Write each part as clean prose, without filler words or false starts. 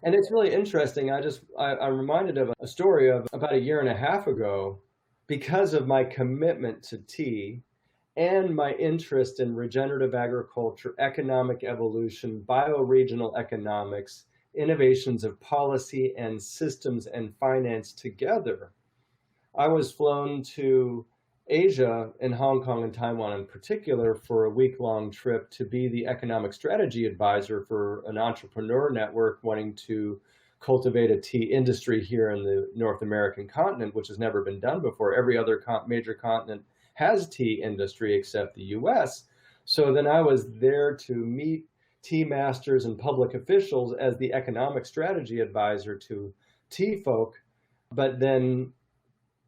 And it's really interesting. I'm reminded of a story of about a year and a half ago because of my commitment to tea and my interest in regenerative agriculture, economic evolution, bioregional economics, innovations of policy and systems and finance together. I was flown to Asia and Hong Kong and Taiwan in particular for a week-long trip to be the economic strategy advisor for an entrepreneur network wanting to cultivate a tea industry here in the North American continent, which has never been done before. Every other major continent has tea industry except the US. So then I was there to meet tea masters and public officials as the economic strategy advisor to tea folk. But then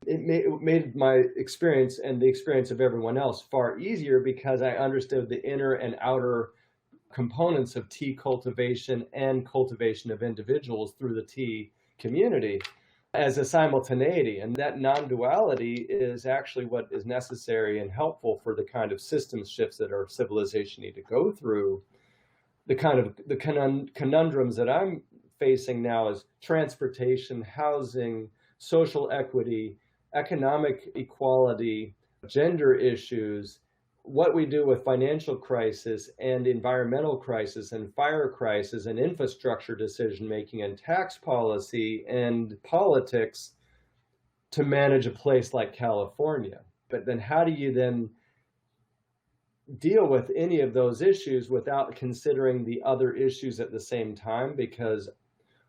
it made my experience and the experience of everyone else far easier because I understood the inner and outer components of tea cultivation and cultivation of individuals through the tea community as a simultaneity. And that non-duality is actually what is necessary and helpful for the kind of systems shifts that our civilization need to go through. The conundrums that I'm facing now is transportation, housing, social equity, economic equality, gender issues, what we do with financial crisis and environmental crisis and fire crisis and infrastructure decision making and tax policy and politics to manage a place like California. But then how do you then deal with any of those issues without considering the other issues at the same time? Because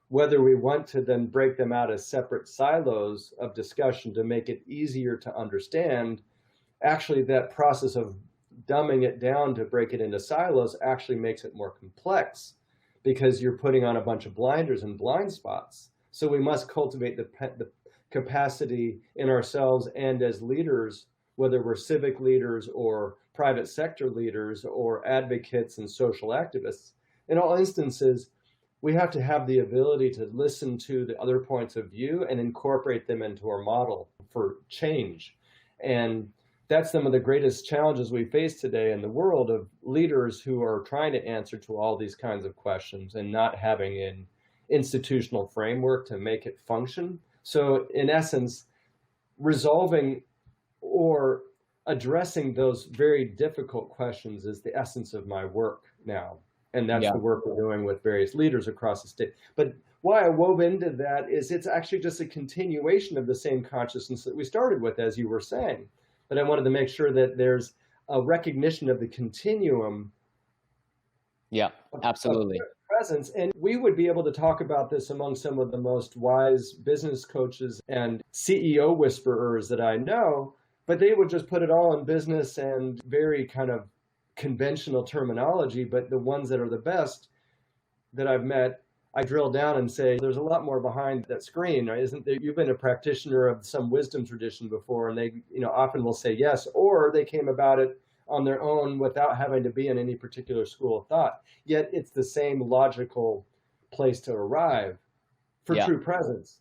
whether we want to then break them out as separate silos of discussion to make it easier to understand, actually that process of dumbing it down to break it into silos actually makes it more complex because you're putting on a bunch of blinders and blind spots. So we must cultivate the capacity in ourselves and as leaders, whether we're civic leaders or private sector leaders or advocates and social activists. In all instances, we have to have the ability to listen to the other points of view and incorporate them into our model for change. And that's some of the greatest challenges we face today in the world of leaders who are trying to answer to all these kinds of questions and not having an institutional framework to make it function. So in essence, resolving or addressing those very difficult questions is the essence of my work now. And that's the work we're doing with various leaders across the state. But why I wove into that is it's actually just a continuation of the same consciousness that we started with, as you were saying. But I wanted to make sure that there's a recognition of the continuum. Yeah, absolutely. Of presence. And we would be able to talk about this among some of the most wise business coaches and CEO whisperers that I know, but they would just put it all in business and very kind of conventional terminology. But the ones that are the best that I've met, I drill down and say, there's a lot more behind that screen, right? Isn't there? You've been a practitioner of some wisdom tradition before, and they, often will say yes, or they came about it on their own without having to be in any particular school of thought. Yet it's the same logical place to arrive for true presence.